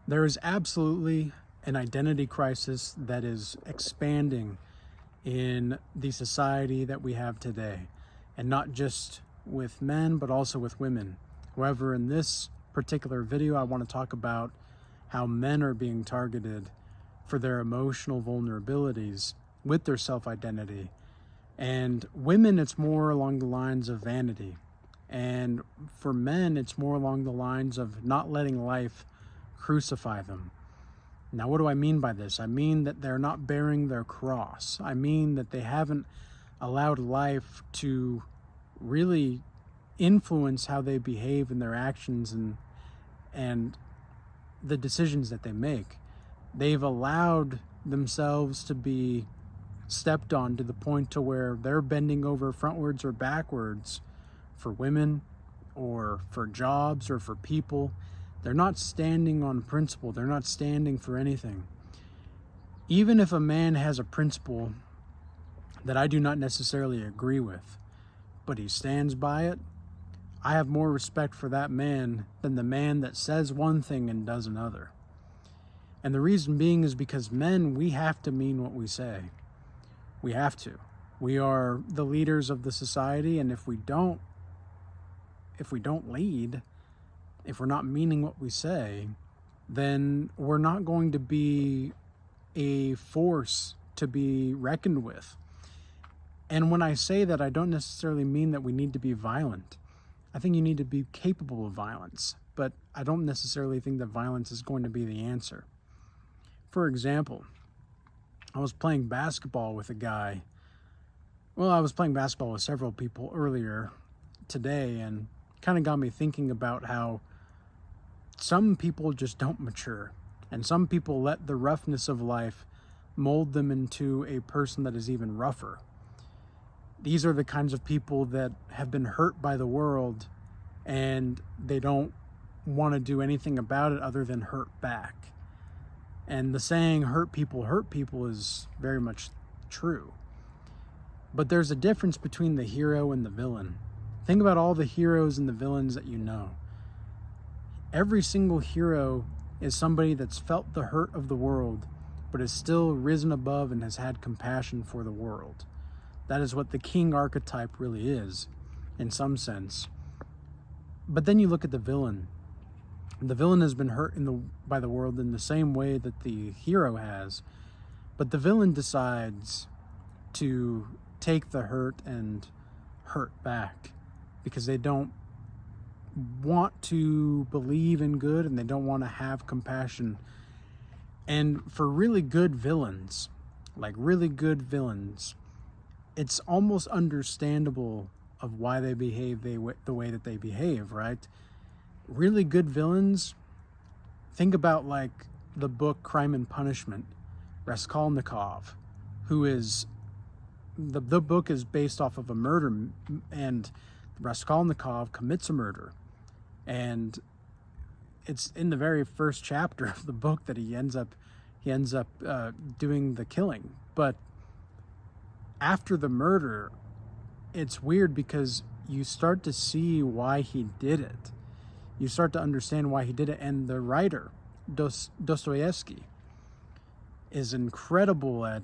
There is absolutely an identity crisis that is expanding in the society that we have today, and not just with men, but also with women. However, in this particular video, I want to talk about how men are being targeted for their emotional vulnerabilities with their self-identity. And women, it's more along the lines of vanity. And for men, it's more along the lines of not letting life crucify them. Now, what do I mean by this? I mean that they're not bearing their cross. I mean that they haven't allowed life to really influence how they behave in their actions and the decisions that they make. They've allowed themselves to be stepped on to the point to where they're bending over frontwards or backwards for women or for jobs or for people. They're not standing on principle. They're not standing for anything. Even if a man has a principle that I do not necessarily agree with, but he stands by it, I have more respect for that man than the man that says one thing and does another. And the reason being is because men, we have to mean what we say. We have to. We are the leaders of the society, and if we don't lead, if we're not meaning what we say, then we're not going to be a force to be reckoned with. And when I say that, I don't necessarily mean that we need to be violent. I think you need to be capable of violence, but I don't necessarily think that violence is going to be the answer. For example, I was playing basketball with a guy. Well, I was playing basketball with several people earlier today, and kind of got me thinking about how some people just don't mature, and some people let the roughness of life mold them into a person that is even rougher. These are the kinds of people that have been hurt by the world, and they don't want to do anything about it other than hurt back. And the saying hurt people is very much true. But there's a difference between the hero and the villain. Think about all the heroes and the villains that you know. Every single hero is somebody that's felt the hurt of the world, but has still risen above and has had compassion for the world. That is what the king archetype really is, in some sense. But then you look at the villain. The villain has been hurt by the world in the same way that the hero has, but the villain decides to take the hurt and hurt back because they don't want to believe in good and they don't want to have compassion. And for really good villains, it's almost understandable of why they behave the way that they behave, right? Really good villains, think about like the book Crime and Punishment, Raskolnikov, who is, the book is based off of a murder, and Raskolnikov commits a murder. And it's in the very first chapter of the book that he ends up doing the killing. But after the murder, it's weird because you start to see why he did it. You start to understand why he did it. And the writer, Dostoevsky, is incredible at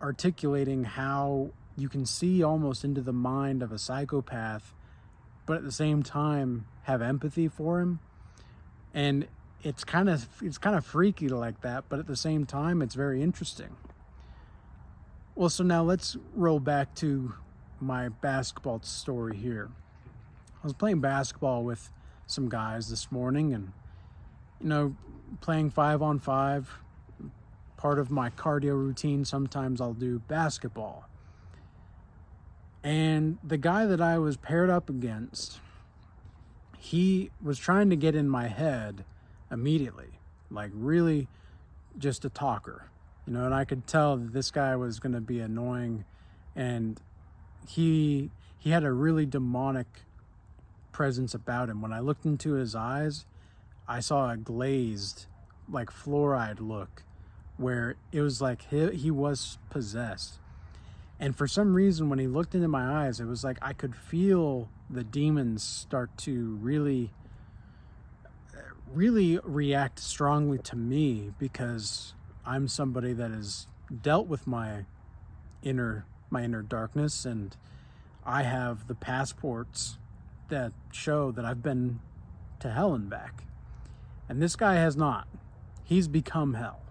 articulating how you can see almost into the mind of a psychopath, but at the same time have empathy for him. And it's kind of freaky like that, but at the same time, it's very interesting. Well, so now let's roll back to my basketball story here. I was playing basketball with some guys this morning, and playing 5-on-5, part of my cardio routine. Sometimes I'll do basketball, and the guy that I was paired up against, he was trying to get in my head immediately, like really just a talker, and I could tell that this guy was going to be annoying, and he had a really demonic presence about him. When I looked into his eyes, I saw a glazed, like fluoride look, where it was like he was possessed. And for some reason, when he looked into my eyes, it was like I could feel the demons start to really really react strongly to me because I'm somebody that has dealt with my inner darkness, and I have the passports that show that I've been to hell and back. And this guy has not. He's become hell.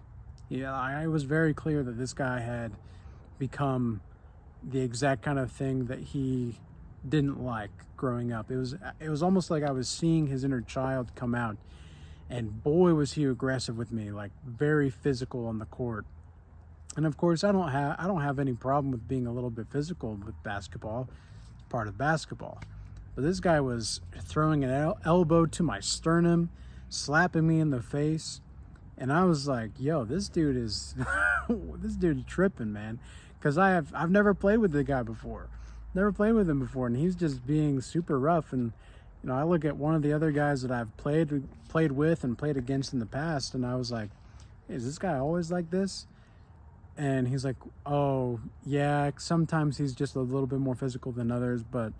Yeah, I was very clear that this guy had become the exact kind of thing that he didn't like growing up. It was almost like I was seeing his inner child come out, and boy was he aggressive with me, like very physical on the court. And of course, I don't have any problem with being a little bit physical with basketball. It's part of basketball. But this guy was throwing an elbow to my sternum, slapping me in the face, and I was like, "Yo, this dude is this dude's tripping, man." Because I've never played with the guy before, never played with him before, and he's just being super rough. And I look at one of the other guys that I've played with and played against in the past, and I was like, hey, "Is this guy always like this?" And he's like, "Oh, yeah, sometimes he's just a little bit more physical than others, but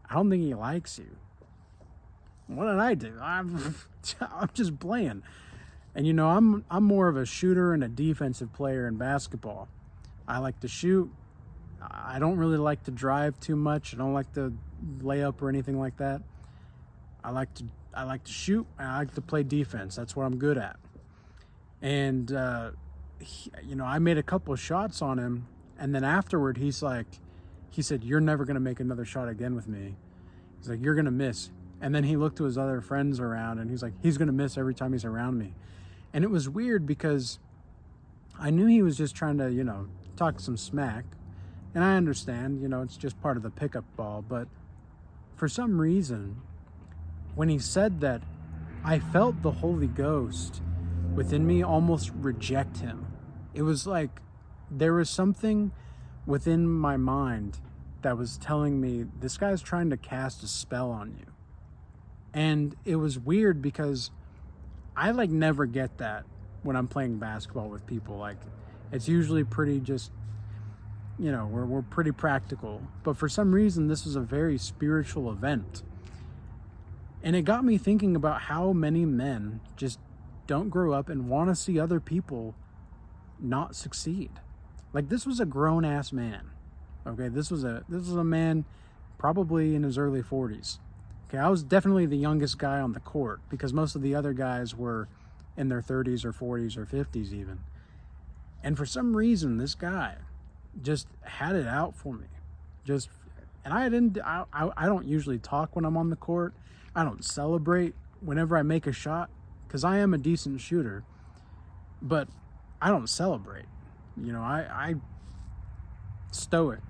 I don't think he likes you." What did I do? I'm just playing. And I'm more of a shooter and a defensive player in basketball. I like to shoot. I don't really like to drive too much. I don't like to lay up or anything like that. I like to shoot. I like to play defense. That's what I'm good at. And I made a couple of shots on him, and then afterward he said, "You're never gonna make another shot again with me." He's like, "You're gonna miss." And then he looked to his other friends around, and he's like, "He's gonna miss every time he's around me." And it was weird because I knew he was just trying to, talk some smack. And I understand, it's just part of the pickup ball. But for some reason, when he said that, I felt the Holy Ghost within me almost reject him. It was like there was something within my mind that was telling me, this guy's trying to cast a spell on you. And it was weird because I never get that when I'm playing basketball with people. Like, it's usually pretty just, we're pretty practical. But for some reason, this was a very spiritual event. And it got me thinking about how many men just don't grow up and want to see other people not succeed. Like, this was a grown-ass man. Okay, this was a man probably in his early 40s. Okay, I was definitely the youngest guy on the court because most of the other guys were in their 30s or 40s or 50s even. And for some reason, this guy just had it out for me. And I don't usually talk when I'm on the court. I don't celebrate whenever I make a shot because I am a decent shooter, but I don't celebrate. I stoic.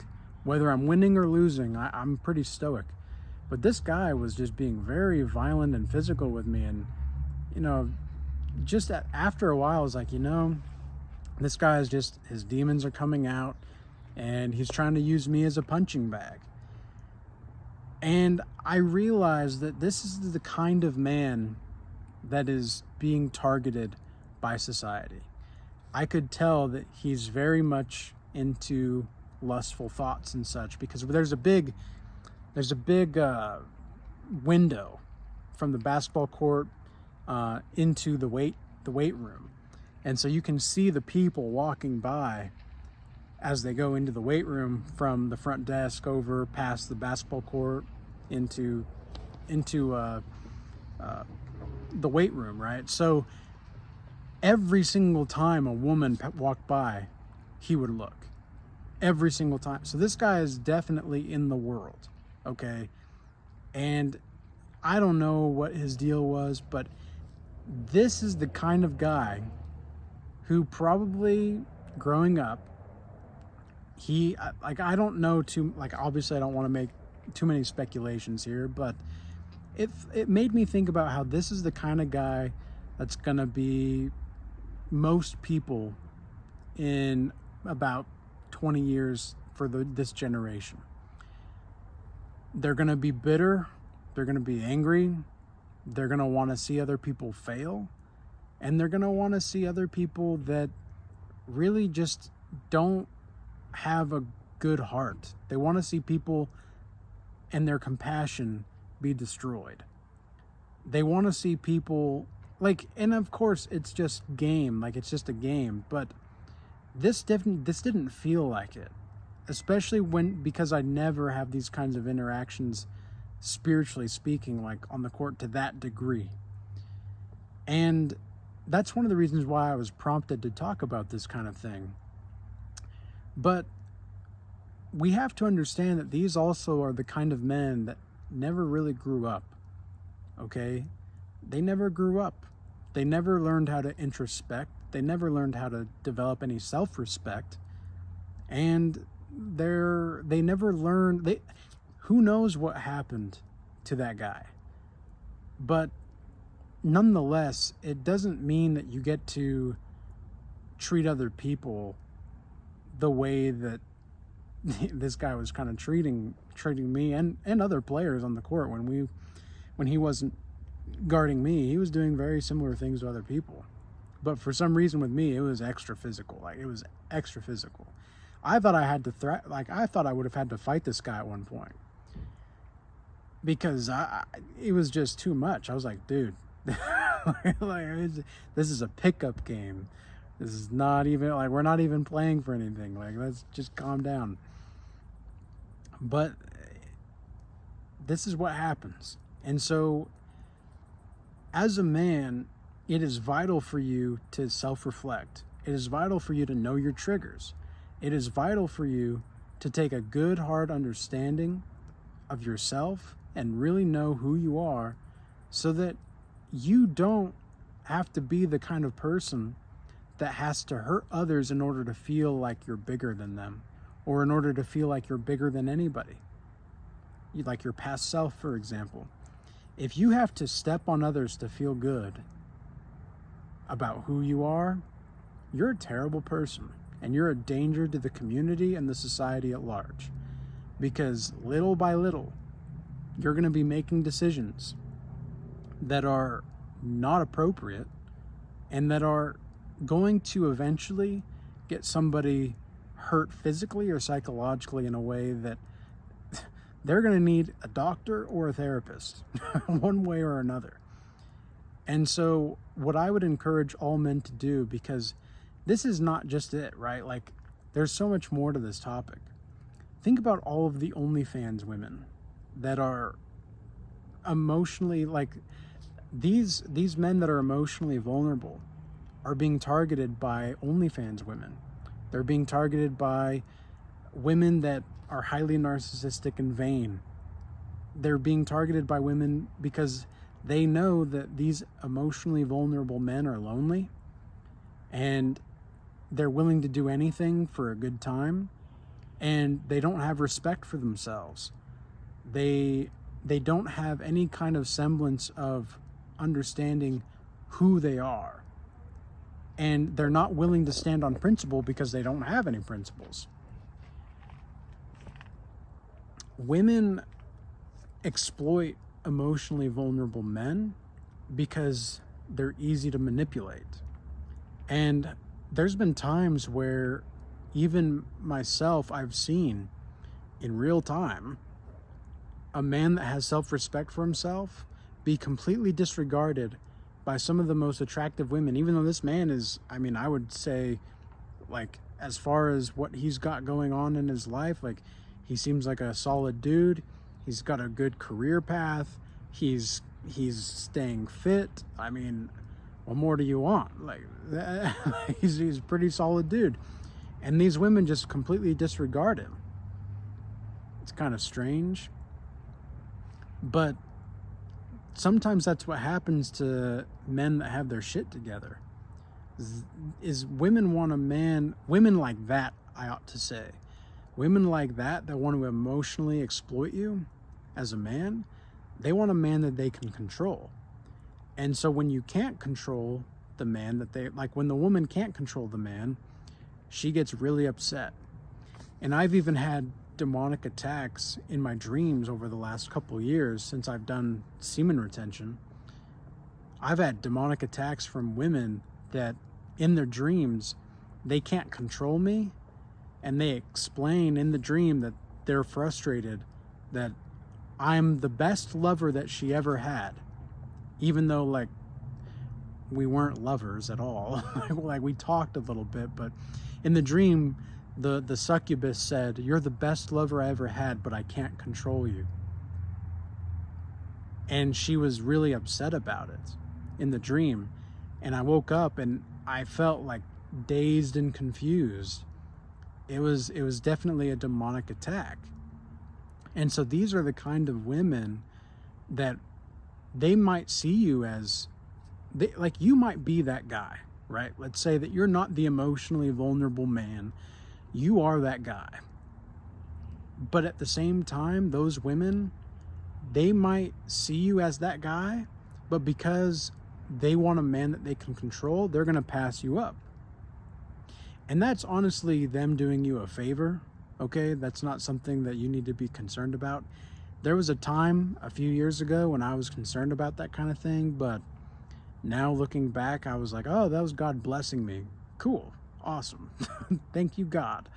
Whether I'm winning or losing, I'm pretty stoic. But this guy was just being very violent and physical with me. And, just after a while, I was like, this guy is just, his demons are coming out and he's trying to use me as a punching bag. And I realized that this is the kind of man that is being targeted by society. I could tell that he's very much into lustful thoughts and such because there's a big window from the basketball court into the weight room, and so you can see the people walking by as they go into the weight room from the front desk over past the basketball court into the weight room, right? So every single time a woman walked by, he would look. Every single time. So this guy is definitely in the world, okay? And I don't know what his deal was, but this is the kind of guy who probably growing up, I don't know obviously I don't want to make too many speculations here, but it made me think about how this is the kind of guy that's gonna be most people in about 20 years for this generation. They're gonna be bitter, they're gonna be angry, they're gonna want to see other people fail, and they're gonna want to see other people that really just don't have a good heart. They want to see people and their compassion be destroyed. They want to see people like, and of course it's just game, like it's just a game, but this didn't feel like it, especially because I never have these kinds of interactions, spiritually speaking, like on the court to that degree. And that's one of the reasons why I was prompted to talk about this kind of thing. But we have to understand that these also are the kind of men that never really grew up. Okay? They never grew up. They never learned how to introspect. They never learned how to develop any self-respect. And they never learned, who knows what happened to that guy. But nonetheless, it doesn't mean that you get to treat other people the way that this guy was kind of treating me and other players on the court. When he wasn't guarding me, he was doing very similar things to other people. But for some reason with me, it was extra physical. Like, it was extra physical. I thought I had to I thought I would have had to fight this guy at one point, because it was just too much. I was like, dude, this is a pickup game. This is not even, like, we're not even playing for anything. Like, let's just calm down. But this is what happens. And so, as a man, it is vital for you to self-reflect. It is vital for you to know your triggers. It is vital for you to take a good, hard understanding of yourself and really know who you are, so that you don't have to be the kind of person that has to hurt others in order to feel like you're bigger than them, or in order to feel like you're bigger than anybody. Like your past self, for example. If you have to step on others to feel good about who you are, you're a terrible person, and you're a danger to the community and the society at large. Because little by little, you're going to be making decisions that are not appropriate, and that are going to eventually get somebody hurt physically or psychologically in a way that they're going to need a doctor or a therapist, one way or another. And so what I would encourage all men to do, because this is not just it, right? Like, there's so much more to this topic. Think about all of the OnlyFans women that are emotionally, like, these men that are emotionally vulnerable are being targeted by OnlyFans women. They're being targeted by women that are highly narcissistic and vain. They're being targeted by women because they know that these emotionally vulnerable men are lonely, and they're willing to do anything for a good time, and they don't have respect for themselves. They don't have any kind of semblance of understanding who they are. And they're not willing to stand on principle because they don't have any principles. Women exploit emotionally vulnerable men because they're easy to manipulate. And there's been times where even myself, I've seen in real time a man that has self-respect for himself be completely disregarded by some of the most attractive women, even though this man is, I mean, I would say, like, as far as what he's got going on in his life, like, he seems like a solid dude. He's got a good career path. He's staying fit. I mean, what more do you want? Like, he's a pretty solid dude. And these women just completely disregard him. It's kind of strange. But sometimes that's what happens to men that have their shit together. Is women want a man, women like that, I ought to say. Women like that want to emotionally exploit you as a man, they want a man that they can control. And so when you can't control the man that they, like when the woman can't control the man, she gets really upset. And I've even had demonic attacks in my dreams over the last couple years since I've done semen retention. I've had demonic attacks from women that in their dreams, they can't control me, and they explain in the dream that they're frustrated that I'm the best lover that she ever had, even though, like, we weren't lovers at all. Like we talked a little bit, but in the dream, the succubus said, "You're the best lover I ever had, but I can't control you." And she was really upset about it in the dream. And I woke up and I felt like dazed and confused. It was definitely a demonic attack. And so these are the kind of women that they might see you as, like you might be that guy, right? Let's say that you're not the emotionally vulnerable man. You are that guy. But at the same time, those women, they might see you as that guy, but because they want a man that they can control, they're going to pass you up. And that's honestly them doing you a favor, okay? That's not something that you need to be concerned about. There was a time a few years ago when I was concerned about that kind of thing, but now looking back, I was like, oh, that was God blessing me. Cool. Awesome. Thank you, God.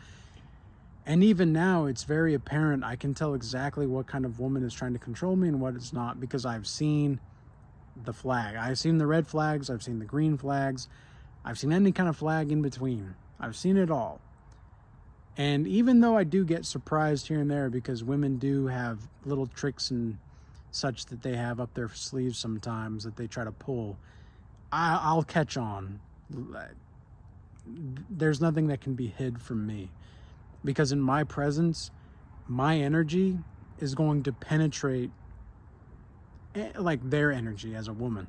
And even now, it's very apparent. I can tell exactly what kind of woman is trying to control me and what it's not, because I've seen the flag. I've seen the red flags. I've seen the green flags. I've seen any kind of flag in between. I've seen it all. And even though I do get surprised here and there, because women do have little tricks and such that they have up their sleeves sometimes that they try to pull, I'll catch on. There's nothing that can be hid from me, because in my presence, my energy is going to penetrate like their energy as a woman,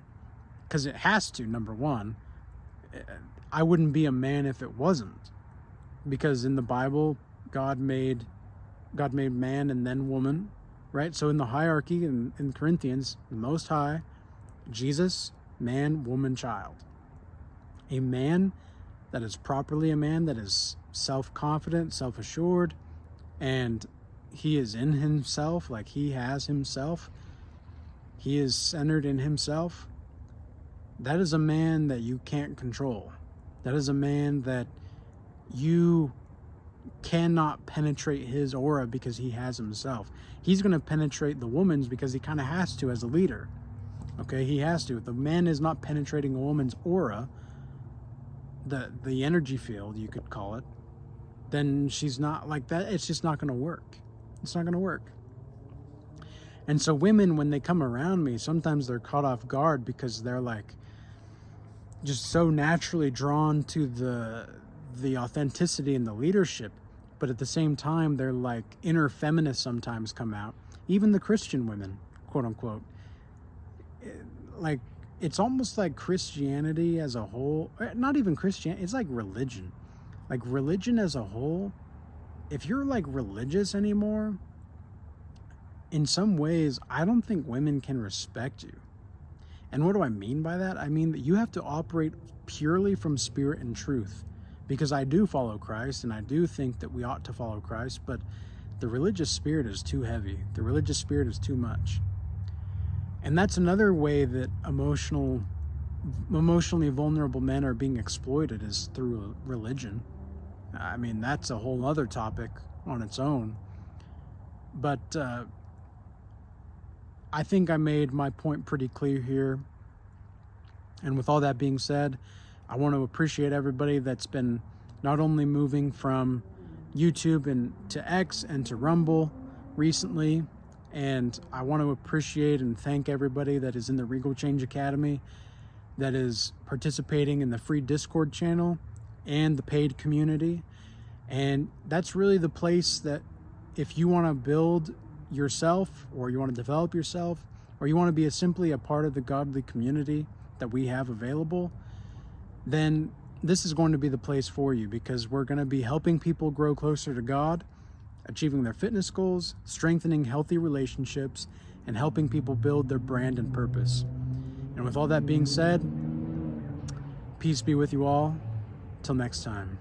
because it has to. Number one, I wouldn't be a man if it wasn't, because in the Bible, God made man and then woman, right? So in the hierarchy in Corinthians, the Most High, Jesus, man, woman, child. A man that is properly a man, that is self-confident, self-assured, and he is in himself, like he has himself. He is centered in himself. That is a man that you can't control. That is a man that you cannot penetrate his aura, because he has himself. He's going to penetrate the woman's because he kind of has to as a leader. Okay, he has to. If the man is not penetrating a woman's aura, the energy field, you could call it, then she's not like that. It's just not going to work. It's not going to work. And so women, when they come around me, sometimes they're caught off guard because they're like just so naturally drawn to the authenticity and the leadership. But at the same time, they're like inner feminists sometimes come out. Even the Christian women, quote unquote. Like, it's almost like Christianity as a whole, not even Christianity, it's like religion. Like religion as a whole, if you're like religious anymore, in some ways, I don't think women can respect you. And what do I mean by that? I mean that you have to operate purely from spirit and truth, because I do follow Christ and I do think that we ought to follow Christ, but the religious spirit is too heavy. The religious spirit is too much. And that's another way that emotionally vulnerable men are being exploited, is through religion. I mean, that's a whole other topic on its own. But I think I made my point pretty clear here. And with all that being said, I want to appreciate everybody that's been not only moving from YouTube and to X and to Rumble recently, and I want to appreciate and thank everybody that is in the Regal Change Academy, that is participating in the free Discord channel and the paid community. And that's really the place that if you want to build yourself, or you want to develop yourself, or you want to be simply a part of the godly community that we have available, then this is going to be the place for you, because we're going to be helping people grow closer to God, achieving their fitness goals, strengthening healthy relationships, and helping people build their brand and purpose. And with all that being said, peace be with you all. Till next time.